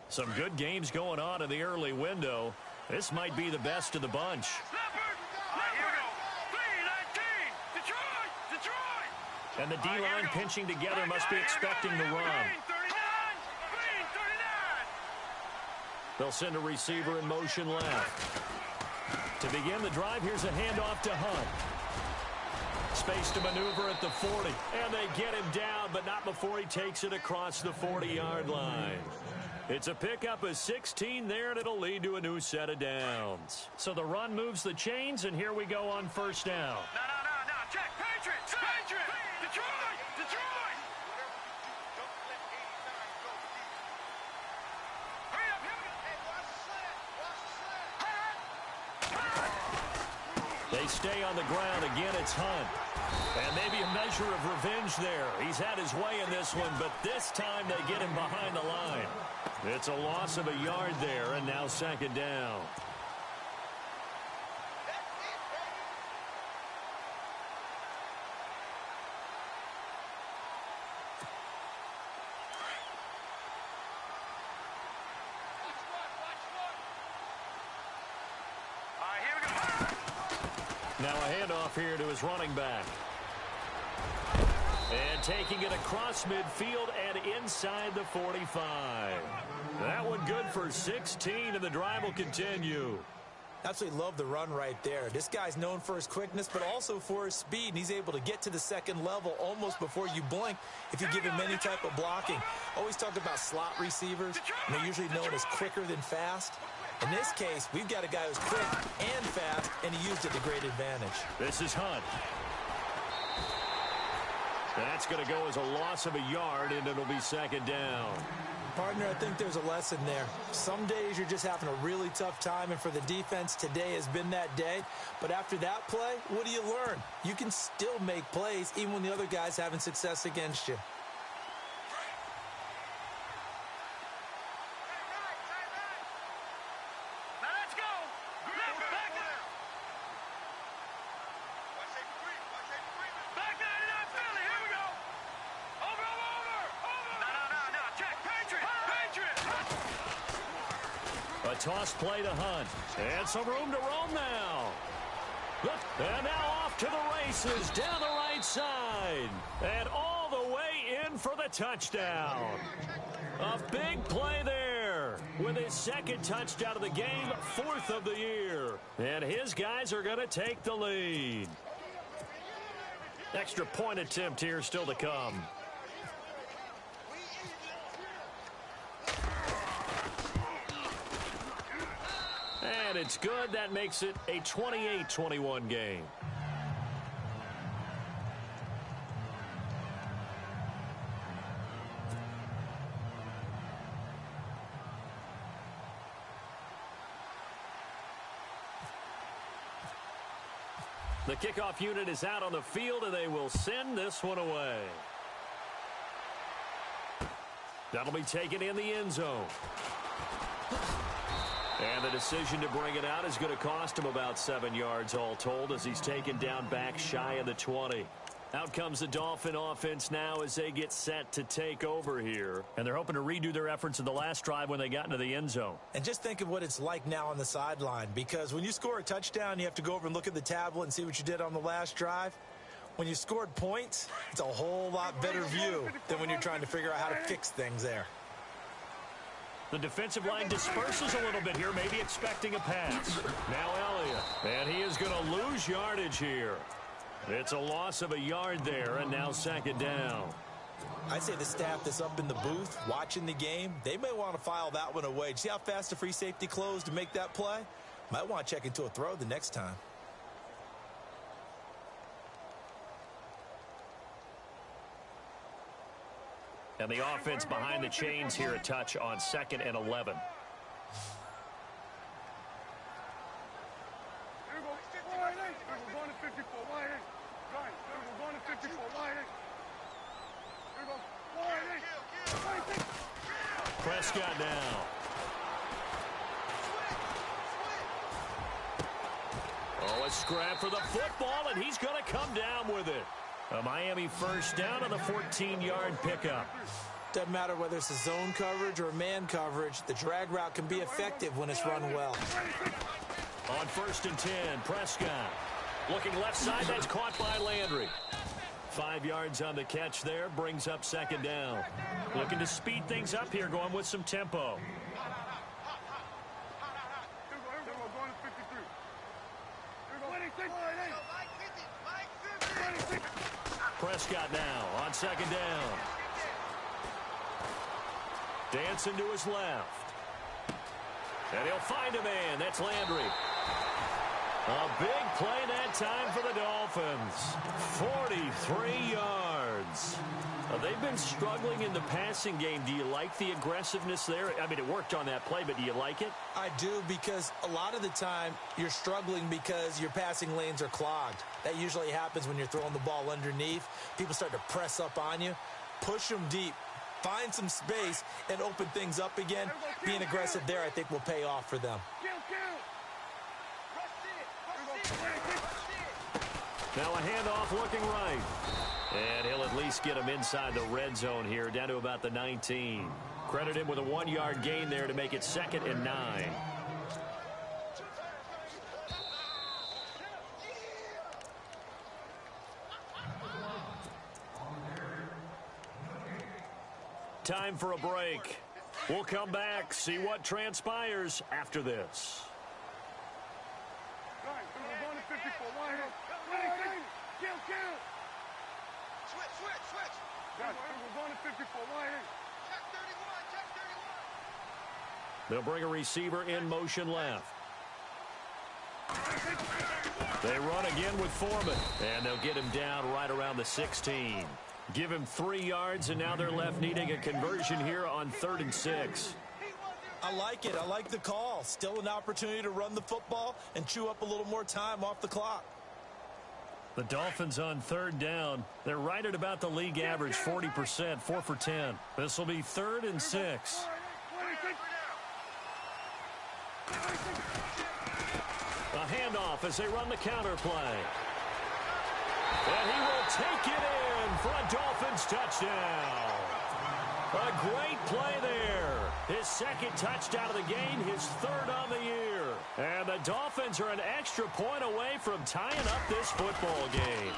Some good games going on in the early window. This might be the best of the bunch. And the D-line pinching together must be expecting the run. They'll send a receiver in motion left. To begin the drive, here's a handoff to Hunt. space to maneuver at the 40. And they get him down, but not before he takes it across the 40-yard line. It's a pickup of 16 there, and it'll lead to a new set of downs. So the run moves the chains, and here we go on first down. No. Check. Patriots. Detroit. Hurry up. Here we go. Hey, watch the slant. They stay on the ground. Again, it's Hunt. And maybe a measure of revenge there. He's had his way in this one, but this time they get him behind the line. It's a loss of a yard there, and now second down. Now a handoff here to his running back. And taking it across midfield and inside the 45. That one good for 16, and the drive will continue. Absolutely love the run right there. This guy's known for his quickness, but also for his speed, and he's able to get to the second level almost before you blink if you give him any type of blocking. Always talk about slot receivers, and they're usually known as quicker than fast. In this case, we've got a guy who's quick and fast, and he used it to great advantage. This is Hunt. That's going to go as a loss of a yard, and it'll be second down. Partner, I think there's a lesson there. Some days you're just having a really tough time, and for the defense, today has been that day. But after that play, what do you learn? You can still make plays even when the other guy's having success against you. A toss play to Hunt. And some room to roam now. And now off to the races down the right side. And all the way in for the touchdown. A big play there with his second touchdown of the game, fourth of the year. And his guys are going to take the lead. Extra point attempt here still to come. And it's good. That makes it a 28-21 game. The kickoff unit is out on the field, and they will send this one away. That'll be taken in the end zone. And the decision to bring it out is going to cost him about 7 yards all told as he's taken down back shy of the 20. Out comes the Dolphin offense now as they get set to take over here. And they're hoping to redo their efforts in the last drive when they got into the end zone. And just think of what it's like now on the sideline, because when you score a touchdown, you have to go over and look at the tablet and see what you did on the last drive. When you scored points, it's a whole lot better view than when you're trying to figure out how to fix things there. The defensive line disperses a little bit here, maybe expecting a pass. Now Elliott, and he is going to lose yardage here. It's a loss of a yard there, and now second down. I'd say the staff that's up in the booth watching the game, they may want to file that one away. See how fast the free safety closed to make that play? Might want to check into a throw the next time. And the offense behind the chains here a touch on 2nd and 11. Prescott now. Oh, a scrap for the football, and he's going to come down with it. A Miami first down on the 14-yard pickup. Doesn't matter whether it's a zone coverage or man coverage, the drag route can be effective when it's run well. On 1st and 10, Prescott. Looking left side, that's caught by Landry. 5 yards on the catch there, brings up second down. Looking to speed things up here, going with some tempo. Prescott now on second down. Dancing to his left. And he'll find a man. That's Landry. A big play that time for the Dolphins. 43 yards. They've been struggling in the passing game. Do you like the aggressiveness there? I mean, it worked on that play, but do you like it? I do, because a lot of the time you're struggling because your passing lanes are clogged. That usually happens when you're throwing the ball underneath. People start to press up on you. Push them deep. Find some space and open things up again. Being aggressive there, I think, will pay off for them. Now a handoff looking right. And he'll at least get him inside the red zone here, down to about the 19. Credit him with a 1-yard gain there to make it 2nd and 9. Time for a break. We'll come back, see what transpires after this. They'll bring a receiver in motion left. They run again with Foreman, and they'll get him down right around the 16. Give him 3 yards, and now they're left needing a conversion here on 3rd and 6. I like it. I like the call. Still an opportunity to run the football and chew up a little more time off the clock. The Dolphins on 3rd down. They're right at about the league average, 40%, 4 for 10. This will be 3rd and 6. A handoff as they run the counter play. And he will take it in for a Dolphins touchdown. A great play there. His 2nd touchdown of the game, his 3rd on the year. And the Dolphins are an extra point away from tying up this football game.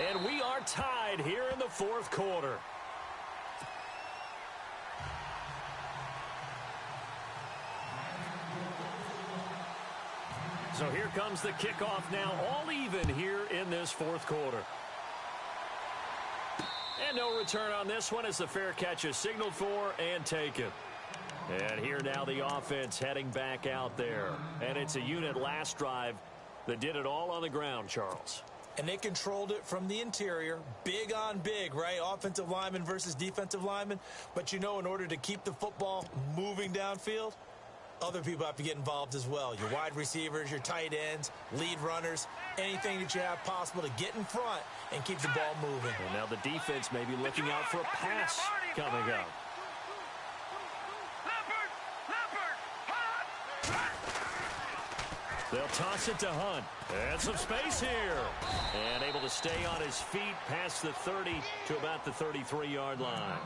And we are tied here in the 4th quarter. So here comes the kickoff now, all even here in this 4th quarter. And no return on this one as the fair catch is signaled for and taken. And here now the offense heading back out there. And it's a unit last drive that did it all on the ground, Charles. And they controlled it from the interior. Big on big, right? Offensive lineman versus defensive lineman. But you know, in order to keep the football moving downfield, other people have to get involved as well. Your wide receivers, your tight ends, lead runners, anything that you have possible to get in front and keep the ball moving. And now the defense may be looking out for a pass coming up. They'll toss it to Hunt. And some space here. And able to stay on his feet past the 30 to about the 33-yard line.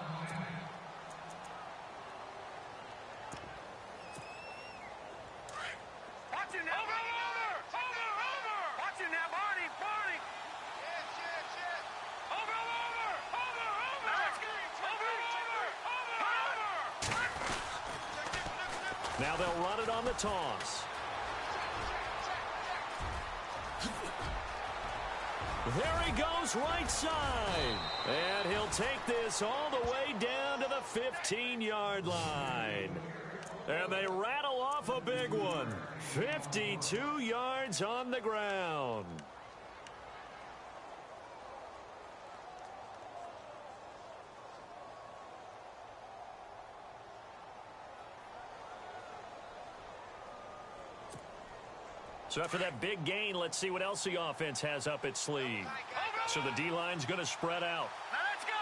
Now they'll run it on the toss. There he goes, right side. And he'll take this all the way down to the 15-yard line. And they rattle off a big one. 52 yards on the ground. So after that big gain, let's see what else the offense has up its sleeve. So the D-line's going to spread out. Now let's go.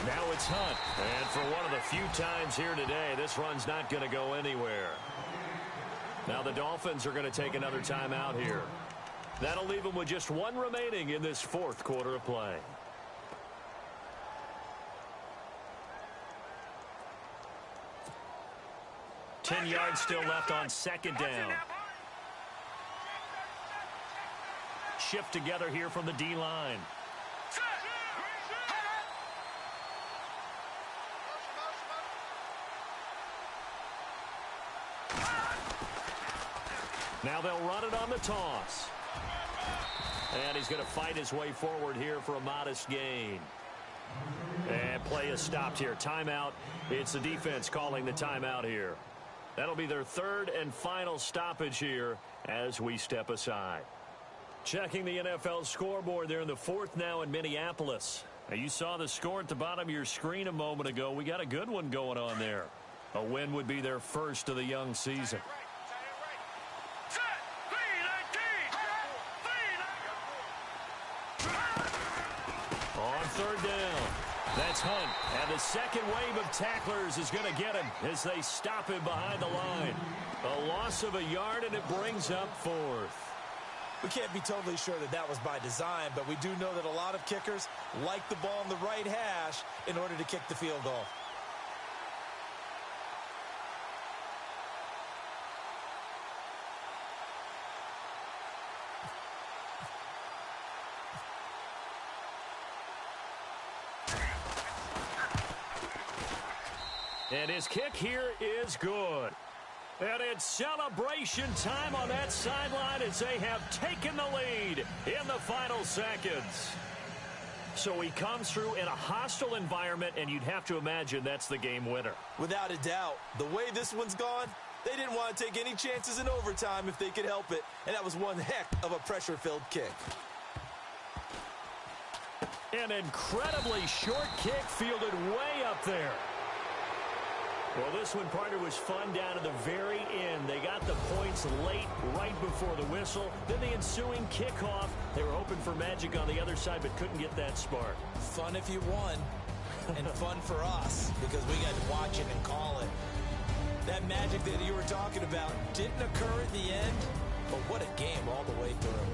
319. Now it's Hunt. And for one of the few times here today, this run's not going to go anywhere. Now the Dolphins are going to take another timeout here. That'll leave them with just 1 remaining in this 4th quarter of play. 10 yards still left on 2nd down. Shift together here from the D-line. Now they'll run it on the toss. And he's going to fight his way forward here for a modest gain. And play is stopped here. Timeout. It's the defense calling the timeout here. That'll be their third and final stoppage here as we step aside. Checking the NFL scoreboard there in the fourth now in Minneapolis. Now you saw the score at the bottom of your screen a moment ago. We got a good one going on there. A win would be their first of the young season. On third down, that's Hunt. And the second wave of tacklers is going to get him as they stop him behind the line. A loss of a yard, and it brings up fourth. We can't be totally sure that that was by design, but we do know that a lot of kickers like the ball in the right hash in order to kick the field goal. And his kick here is good. And it's celebration time on that sideline as they have taken the lead in the final seconds. So he comes through in a hostile environment, and you'd have to imagine that's the game winner. Without a doubt. The way this one's gone, they didn't want to take any chances in overtime if they could help it. And that was one heck of a pressure-filled kick. An incredibly short kick fielded way up there. Well, this one, partner, was fun down to the very end. They got the points late, right before the whistle. Then the ensuing kickoff. They were hoping for magic on the other side, but couldn't get that spark. Fun if you won, and fun for us, because we got to watch it and call it. That magic that you were talking about didn't occur at the end, but what a game all the way through.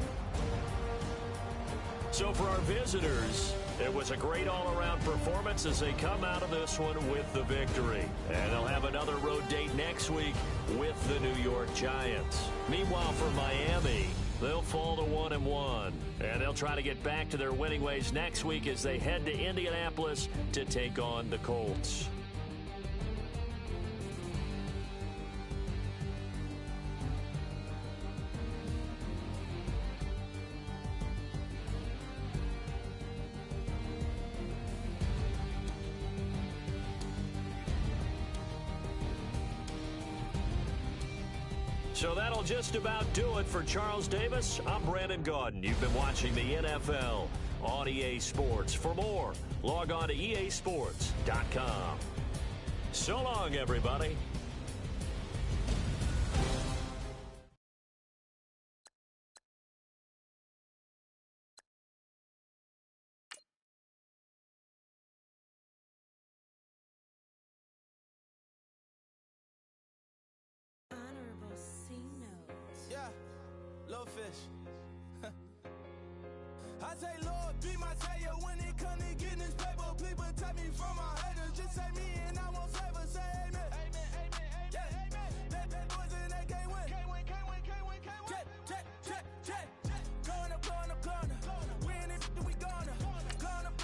So for our visitors, it was a great all-around performance as they come out of this one with the victory. And they'll have another road date next week with the New York Giants. Meanwhile, for Miami, they'll fall to 1-1. And they'll try to get back to their winning ways next week as they head to Indianapolis to take on the Colts. So that'll just about do it for Charles Davis. I'm Brandon Gaudin. You've been watching the NFL on EA Sports. For more, log on to easports.com. So long, everybody. Little fish. I say, Lord, be my savior when it comes to getting this paper. Please protect me from my haters. Just say me and I won't favor. Say amen. Amen, amen, amen, yeah. Amen. That boys and they can't win. Can't win, can't win, can't win, can't win. Check. Going up. We in it, we gonna. Going up.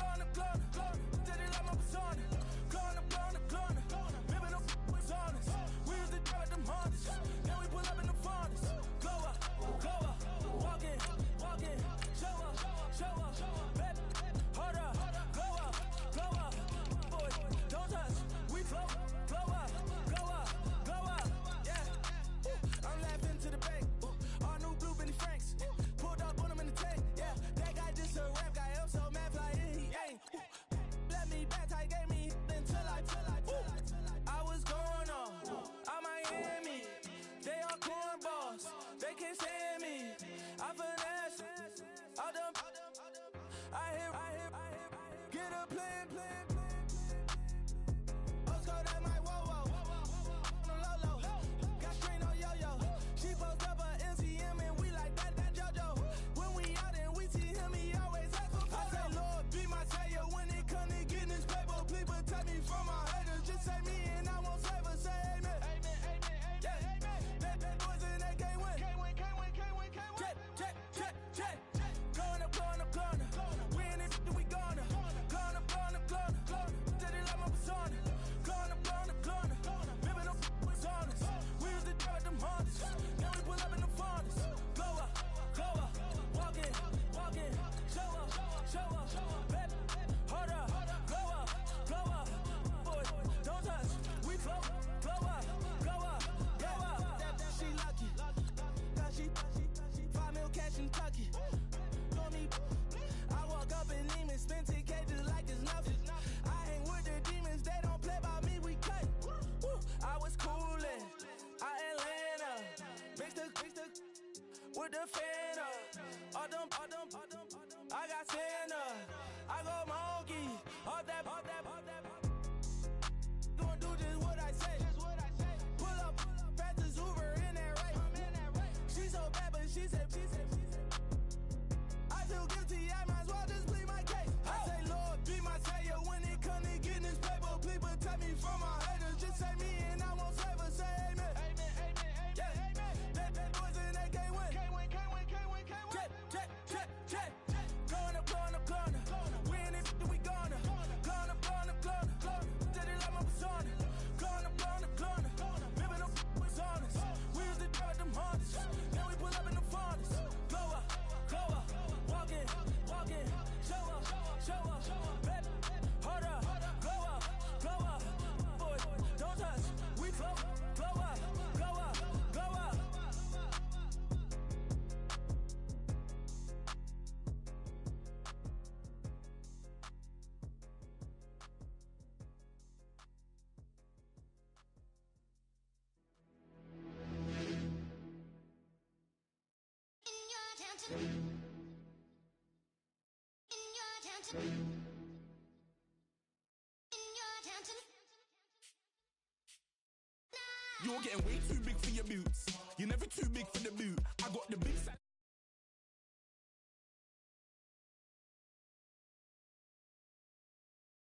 Did it like my persona. Going up. Ripping up was honest. We was the drive at them Hondas. Then we pull up in the Fondas. Go up. Walk in. Show up. Back. Hold up. Go up. Boys, don't touch. We flow up. Yeah. I'm laughing to the bank. All new blue Benny Franks. Pulled up on him in the tank. Yeah. That guy just a rap guy. I'm so mad fly in. He ain't. Let me back. Tight gave me until I was going on. I'm Miami. They all cornballs. They can't stand me. I finesse. All them. I hear. Get a plan. Let's go that my whoa. No low. Got strain on yo-yo. She post up a MCM and we like that JoJo. When we out and we see him, he always ask for photo. I say, Lord, be my savior when it come to getting this paper. Please protect me from my haters. Just say me and I won't favor. Say amen. Yeah. That boys and they can't win. Can't win. Check. Going up. We in it, we gonna. Going up. with the fan up. All them, I got Santa. I go monkey. All that. Gonna do just what I say. Pull up, fast as Uber in that race. She so bad, but she said. I feel guilty, I might as well just plead my case. I say, Lord, be my savior when it comes to getting this paper. People tell me from my haters, just say me and I won't save her. Say amen. That boys in that can't win. Check. Going up. We in it, we gonna. Going up. Did it like my persona. Going up. Living up was honest. We used to drive them Hondas. Now we pull up in the Fondas. Glow up. Walking. Show up. Baby, hold up. Glow up. Boys, don't touch. We glow up. You're getting way too big for your boots. You're never too big for the boot. I got the big